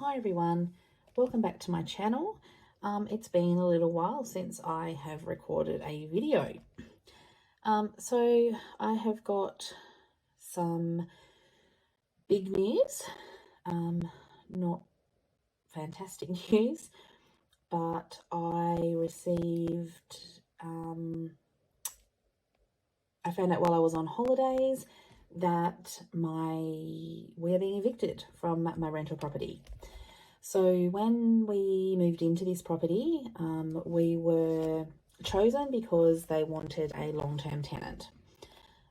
Hi everyone, welcome back to my channel. It's been a little while since I have recorded a video. So I have got some big news, not fantastic news, but I received, I found out while I was on holidays that we're being evicted from my rental property. So when we moved into this property, we were chosen because they wanted a long-term tenant.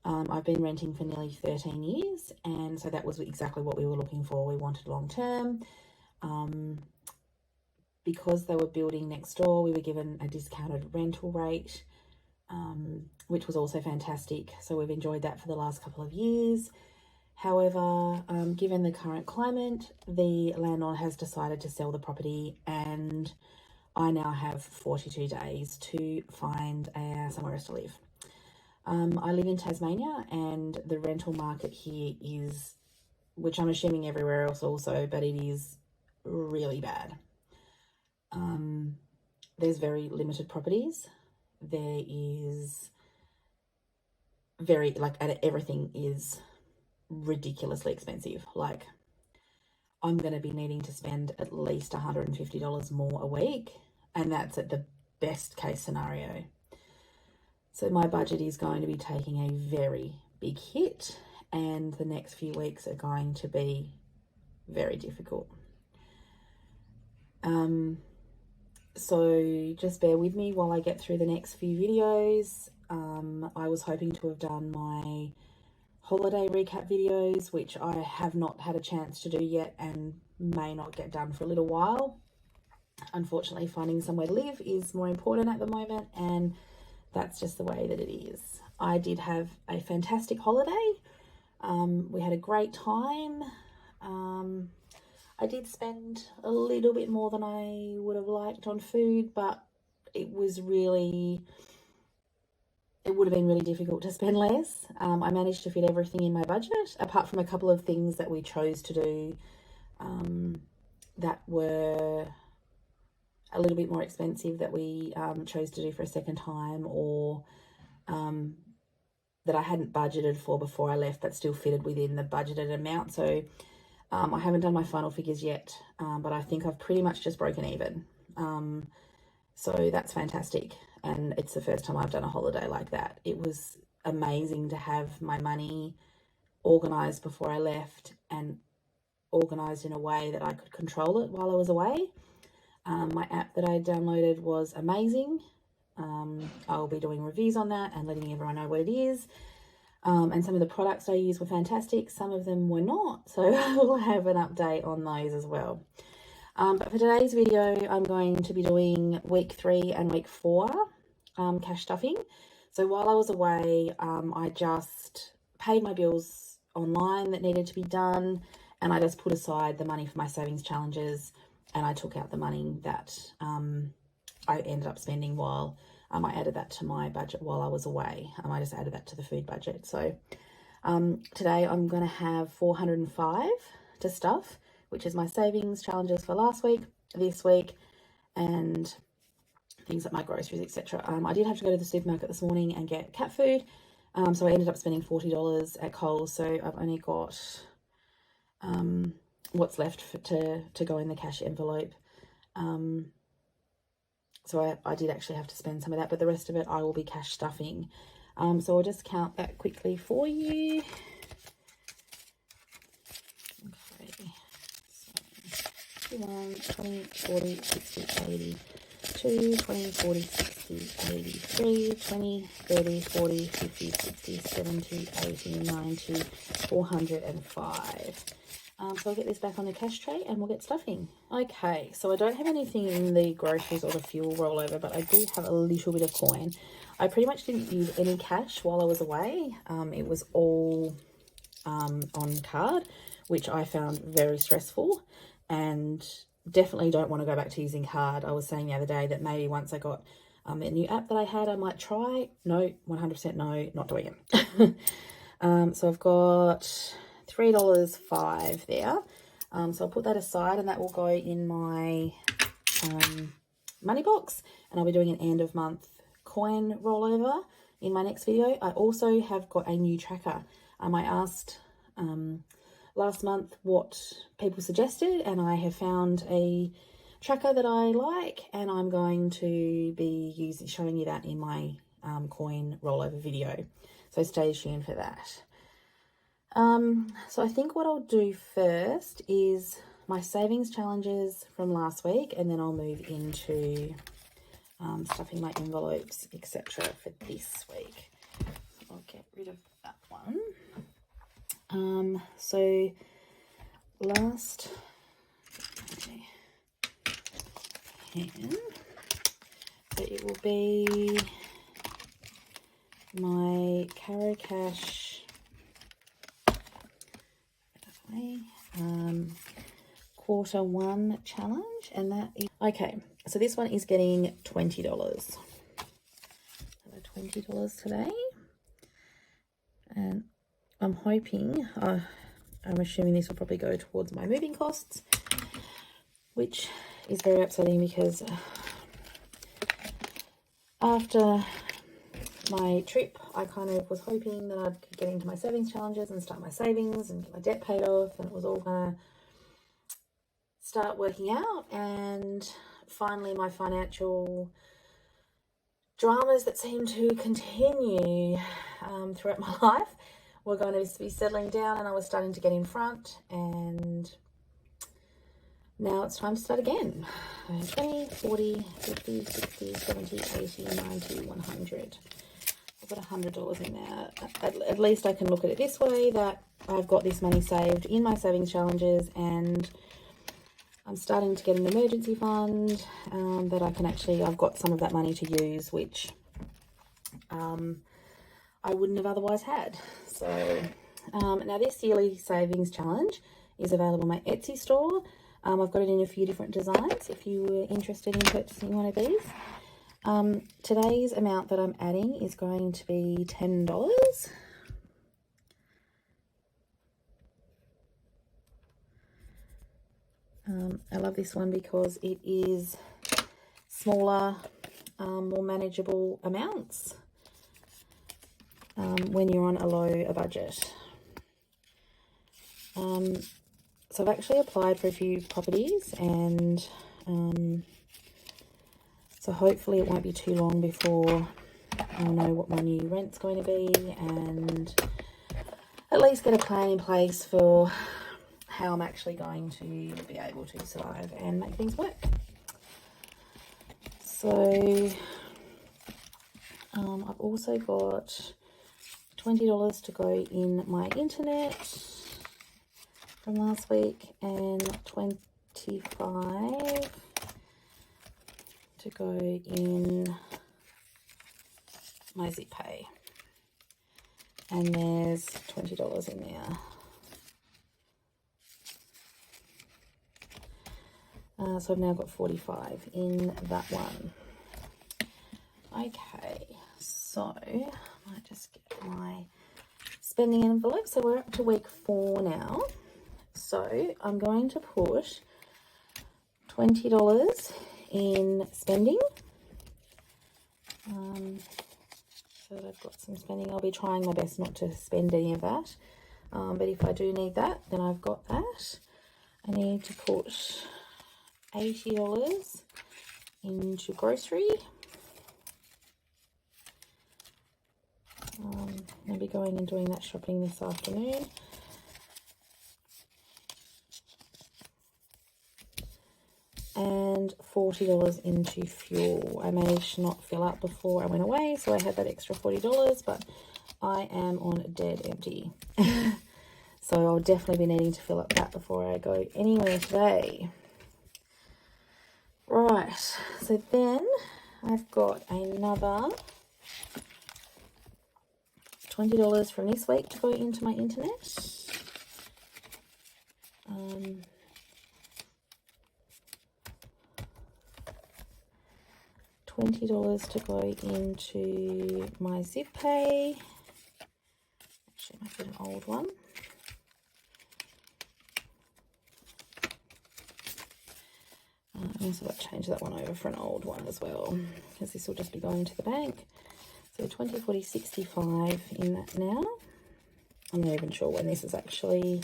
I've been renting for nearly 13 years, and so that was exactly what we were looking for. We wanted long-term. Because they were building next door, we were given a discounted rental rate, which was also fantastic. So we've enjoyed that for the last couple of years. However, given the current climate, the landlord has decided to sell the property, and I now have 42 days to find somewhere else to live. I live in Tasmania, and the rental market here is, which I'm assuming everywhere else also, but it is really bad. There's very limited properties. There is everything is ridiculously expensive. Like, I'm going to be needing to spend at least $150 more a week, and that's at the best case scenario. So my budget is going to be taking a very big hit, and the next few weeks are going to be very difficult. So just bear with me while I get through the next few videos. I was hoping to have done my holiday recap videos, which I have not had a chance to do yet and may not get done for a little while. Unfortunately, finding somewhere to live is more important at the moment, and that's just the way that it is. I did have a fantastic holiday. We had a great time. I did spend a little bit more than I would have liked on food, but it would have been really difficult to spend less. I managed to fit everything in my budget, apart from a couple of things that we chose to do that were a little bit more expensive, that we chose to do for a second time, or that I hadn't budgeted for before I left, but still fitted within the budgeted amount. So I haven't done my final figures yet, but I think I've pretty much just broken even. So that's fantastic. And it's the first time I've done a holiday like that. It was amazing to have my money organised before I left, and organised in a way that I could control it while I was away. My app that I downloaded was amazing. I'll be doing reviews on that and letting everyone know what it is. And some of the products I used were fantastic. Some of them were not. So we'll have an update on those as well. But for today's video, I'm going to be doing week 3 and week 4 cash stuffing. So while I was away, I just paid my bills online that needed to be done, and I just put aside the money for my savings challenges, and I took out the money that I ended up spending while I added that to my budget while I was away. I just added that to the food budget. So today I'm going to have 405 to stuff, which is my savings challenges for last week, this week, and things like my groceries, etc. I did have to go to the supermarket this morning and get cat food, so I ended up spending $40 at Coles. So I've only got what's left to go in the cash envelope. So I did actually have to spend some of that, but the rest of it I will be cash stuffing. So I'll just count that quickly for you. Okay, so 21, 20, 40, 60, 80, 2, 20, 40, 60, 83, 20, 30, 40, 50, 60, 70, 80, 90, 405. So I'll get this back on the cash tray and we'll get stuffing. Okay, so I don't have anything in the groceries or the fuel rollover, but I do have a little bit of coin. I pretty much didn't use any cash while I was away. It was all on card, which I found very stressful, and definitely don't want to go back to using card. I was saying the other day that maybe once I got a new app that I had, I might try. No, 100% no, not doing it. So I've got $3.05 there. So I'll put that aside, and that will go in my money box, and I'll be doing an end of month coin rollover in my next video. I also have got a new tracker. I asked last month what people suggested, and I have found a tracker that I like, and I'm going to be showing you that in my coin rollover video. So stay tuned for that. So I think what I'll do first is my savings challenges from last week, and then I'll move into stuffing my envelopes, etc. for this week. I'll get rid of that one. So last pen, so it will be my Caro Cash Q1 challenge, and that is okay. So this one is getting $20. So $20 today, and I'm hoping, I'm assuming this will probably go towards my moving costs, which is very upsetting because after my trip, I kind of was hoping that I'd get into my savings challenges and start my savings and get my debt paid off, and it was all gonna start working out. And finally, my financial dramas that seem to continue throughout my life were going to be settling down, and I was starting to get in front, and now it's time to start again. 20, 40, 50, 60, 70, 80, 90, 100. I've got $100 in there. At least I can look at it this way, that I've got this money saved in my savings challenges, and I'm starting to get an emergency fund that I can actually, I've got some of that money to use, which I wouldn't have otherwise had. So now this yearly savings challenge is available on my Etsy store. I've got it in a few different designs if you were interested in purchasing one of these. Today's amount that I'm adding is going to be $10. I love this one because it is smaller, more manageable amounts when you're on a budget. So I've actually applied for a few properties, and so hopefully it won't be too long before I'll know what my new rent's going to be, and at least get a plan in place for how I'm actually going to be able to survive and make things work. So I've also got $20 to go in my internet from last week, and $25 to go in my Zip Pay, and there's $20 in there. So I've now got 45 in that one. Okay, so I might just get my spending envelope. So we're up to week 4 now. So I'm going to put $20 in spending. So that I've got some spending. I'll be trying my best not to spend any of that. But if I do need that, then I've got that. I need to put $80 into grocery. I'll be going and doing that shopping this afternoon. And $40 into fuel. I managed to not fill up before I went away, so I had that extra $40, but I am on dead empty. So I'll definitely be needing to fill up that before I go anywhere today. Right, so then I've got another $20 from this week to go into my internet. $20 to go into my Zip Pay. Actually, I might get an old one. So I'll change that one over for an old one as well, because this will just be going to the bank. So 20, 40, 65 in that now. I'm not even sure when this is actually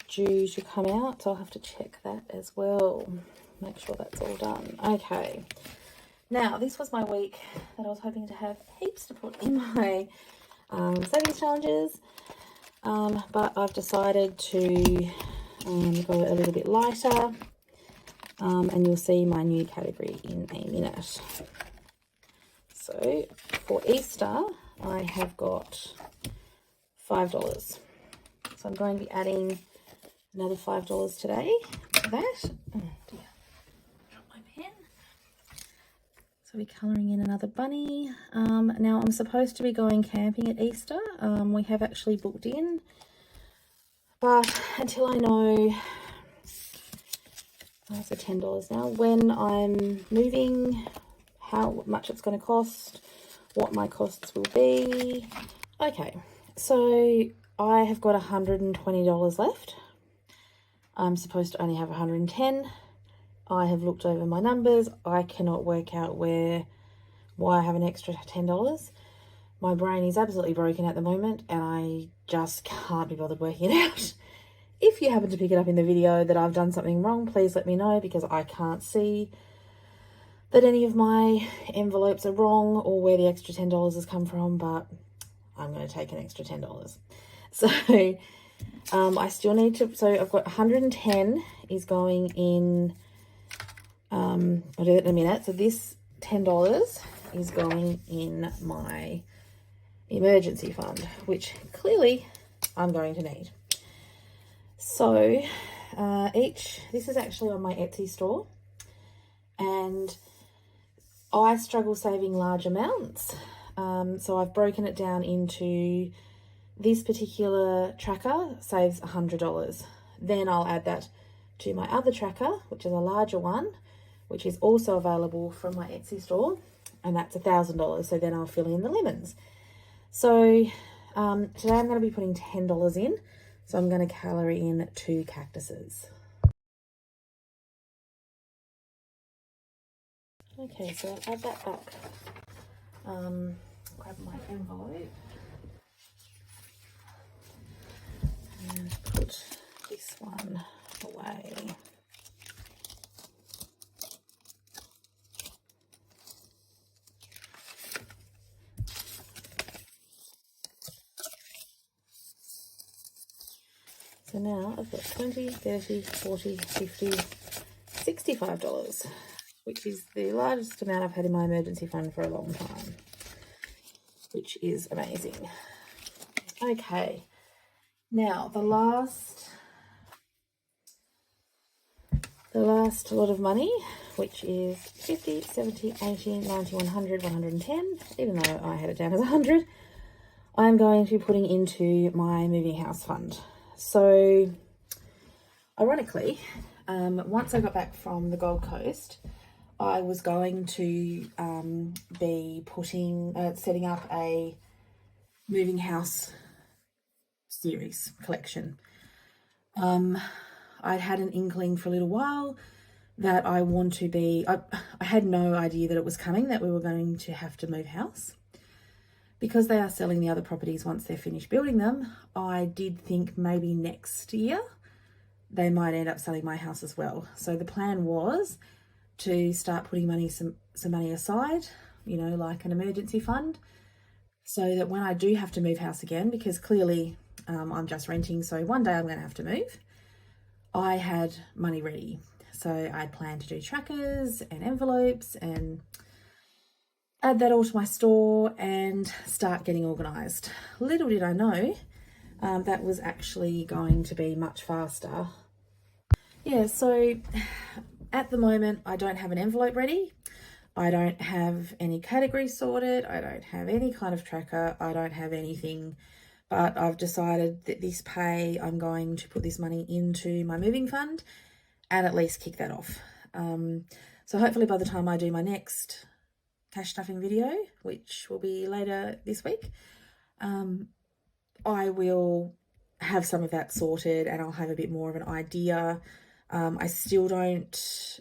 due to come out, so I'll have to check that as well. Make sure that's all done. Okay. Now, this was my week that I was hoping to have heaps to put in my savings challenges, but I've decided to go a little bit lighter, and you'll see my new category in a minute. So for Easter, I have got $5. So I'm going to be adding another $5 today to that. Oh dear, drop my pen. So we're colouring in another bunny. Now I'm supposed to be going camping at Easter. We have actually booked in, but until I know, so $10 now, when I'm moving, how much it's going to cost, what my costs will be. Okay, so I have got $120 left. I'm supposed to only have 110. I have looked over my numbers. I cannot work out why I have an extra $10. My brain is absolutely broken at the moment, and I just can't be bothered working it out. If you happen to pick it up in the video that I've done something wrong, please let me know, because I can't see that any of my envelopes are wrong or where the extra $10 has come from, but I'm going to take an extra $10. So I still need to, so I've got 110 is going in, I'll do that in a minute. So this $10 is going in my emergency fund, which clearly I'm going to need. So this is actually on my Etsy store, and I struggle saving large amounts. So I've broken it down into this particular tracker saves $100. Then I'll add that to my other tracker, which is a larger one, which is also available from my Etsy store, and that's $1,000. So then I'll fill in the lemons. So today I'm going to be putting $10 in. So I'm going to calorie in 2 cactuses. Okay, so I'll add that back. Grab my envelope and put this one away. So now I've got $20, $30, $40, $50, $65, which is the largest amount I've had in my emergency fund for a long time, which is amazing. Okay, now the last lot of money, which is 50, 70, 80, 90, 100, 110, even though I had it down as 100, I'm going to be putting into my moving house fund. So ironically, once I got back from the Gold Coast, I was going to be setting up a moving house series collection. I'd had an inkling for a little while that I had no idea that it was coming, that we were going to have to move house. Because they are selling the other properties once they're finished building them, I did think maybe next year they might end up selling my house as well. So the plan was to start putting some money aside, you know, like an emergency fund, so that when I do have to move house again, because clearly I'm just renting, so one day I'm going to have to move, I had money ready. So I'd planned to do trackers and envelopes and add that all to my store and start getting organised. Little did I know that was actually going to be much faster. Yeah, so at the moment I don't have an envelope ready. I don't have any categories sorted. I don't have any kind of tracker. I don't have anything, but I've decided that this pay, I'm going to put this money into my moving fund and at least kick that off. So hopefully by the time I do my next cash stuffing video, which will be later this week, I will have some of that sorted and I'll have a bit more of an idea. I still don't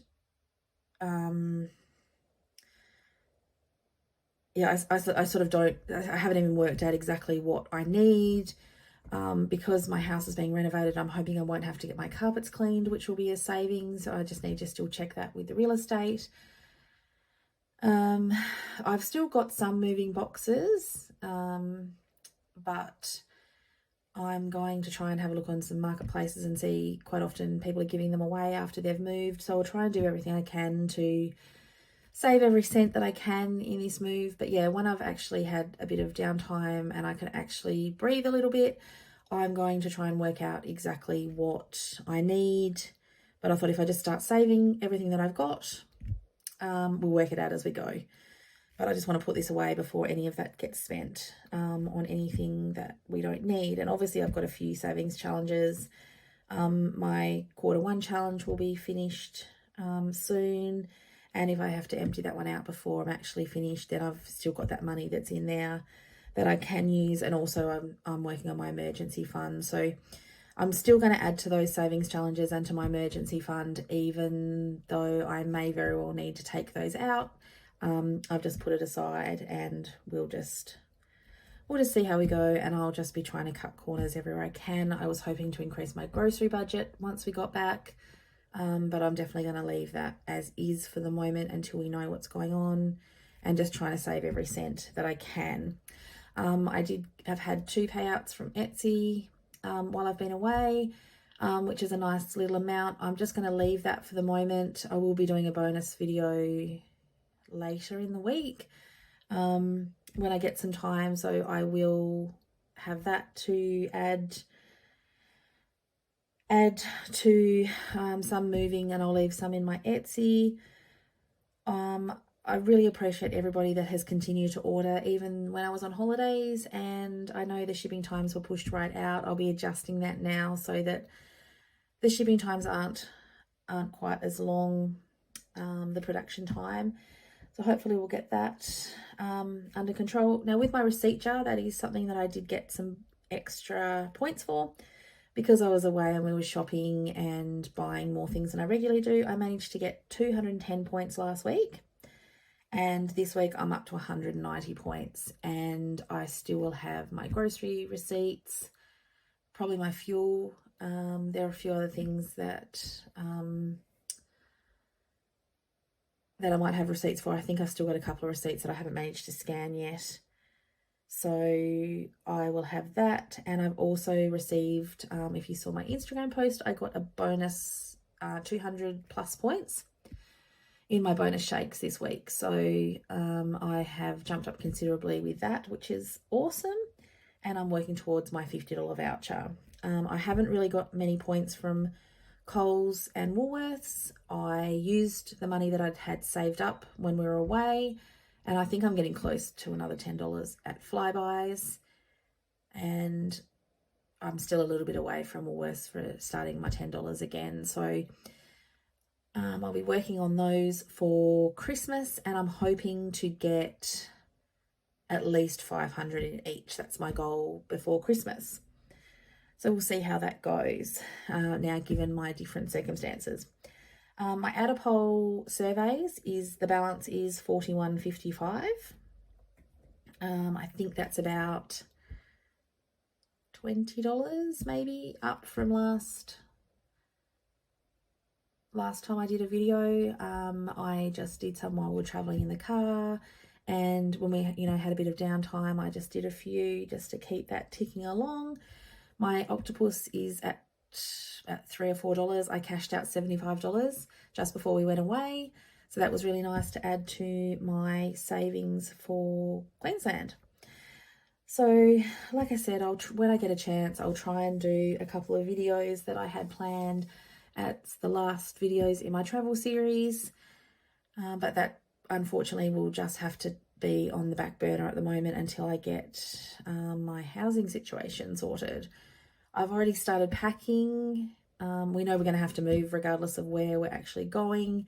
yeah, I sort of don't, I haven't even worked out exactly what I need. Because my house is being renovated, I'm hoping I won't have to get my carpets cleaned, which will be a savings. I just need to still check that with the real estate. I've still got some moving boxes, but I'm going to try and have a look on some marketplaces and see. Quite often people are giving them away after they've moved, so I'll try and do everything I can to save every cent that I can in this move. But yeah, when I've actually had a bit of downtime and I can actually breathe a little bit, I'm going to try and work out exactly what I need. But I thought if I just start saving everything that I've got, we'll work it out as we go. But I just want to put this away before any of that gets spent on anything that we don't need. And obviously I've got a few savings challenges. My Q1 challenge will be finished soon. And if I have to empty that one out before I'm actually finished, then I've still got that money that's in there that I can use. And also I'm working on my emergency fund. So I'm still going to add to those savings challenges and to my emergency fund, even though I may very well need to take those out. I've just put it aside and we'll just see how we go, and I'll just be trying to cut corners everywhere I can. I was hoping to increase my grocery budget once we got back, but I'm definitely going to leave that as is for the moment until we know what's going on, and just trying to save every cent that I can. I've had 2 payouts from Etsy while I've been away, which is a nice little amount. I'm just going to leave that for the moment. I will be doing a bonus video later in the week when I get some time, so I will have that to add to some moving, and I'll leave some in my Etsy. I really appreciate everybody that has continued to order even when I was on holidays, and I know the shipping times were pushed right out. I'll be adjusting that now so that the shipping times aren't quite as long, the production time. So hopefully we'll get that under control. Now with my receipt jar, that is something that I did get some extra points for. Because I was away and we were shopping and buying more things than I regularly do, I managed to get 210 points last week. And this week I'm up to 190 points. And I still will have my grocery receipts, probably my fuel. There are a few other things that I might have receipts for. I think I've still got a couple of receipts that I haven't managed to scan yet. So I will have that. And I've also received, if you saw my Instagram post, I got a bonus 200 plus points in my bonus shakes this week. So I have jumped up considerably with that, which is awesome. And I'm working towards my $50 voucher. I haven't really got many points from Coles and Woolworths. I used the money that I'd had saved up when we were away, and I think I'm getting close to another $10 at Flybuys, and I'm still a little bit away from Woolworths for starting my $10 again. So I'll be working on those for Christmas, and I'm hoping to get at least 500 in each. That's my goal before Christmas. So we'll see how that goes now, given my different circumstances. My Adapole surveys the balance is $41.55. I think that's about $20 maybe up from last time I did a video. I just did some while we were traveling in the car, and when we had a bit of downtime, I just did a few just to keep that ticking along. My octopus is at $3 or $4. I cashed out $75 just before we went away, so that was really nice to add to my savings for Queensland. So like I said, when I get a chance, I'll try and do a couple of videos that I had planned at the last videos in my travel series, but that unfortunately will just have to be on the back burner at the moment until I get my housing situation sorted. I've already started packing. We know we're going to have to move regardless of where we're actually going,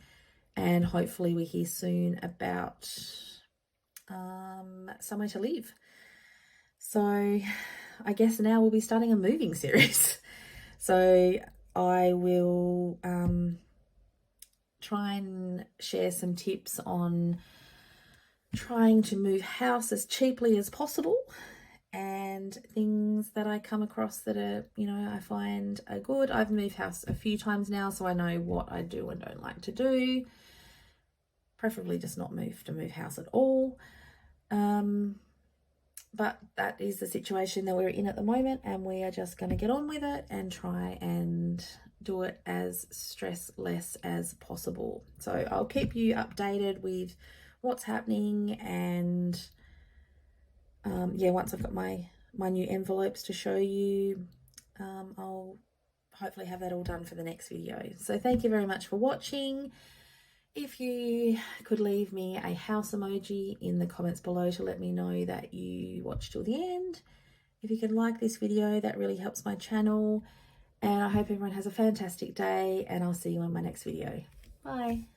and hopefully we hear soon about somewhere to live. So I guess now we'll be starting a moving series. So I will try and share some tips on trying to move house as cheaply as possible, and things that I come across that are, you know, I find are good. I've moved house a few times now, so I know what I do and don't like to do. Preferably just not move house at all. But that is the situation that we're in at the moment, and we are just going to get on with it and try and do it as stressless as possible. So I'll keep you updated with what's happening, and yeah, once I've got my new envelopes to show you, I'll hopefully have that all done for the next video. So thank you very much for watching. If you could leave me a house emoji in the comments below to let me know that you watched till the end. If you could like this video, that really helps my channel. And I hope everyone has a fantastic day, and I'll see you on my next video. Bye.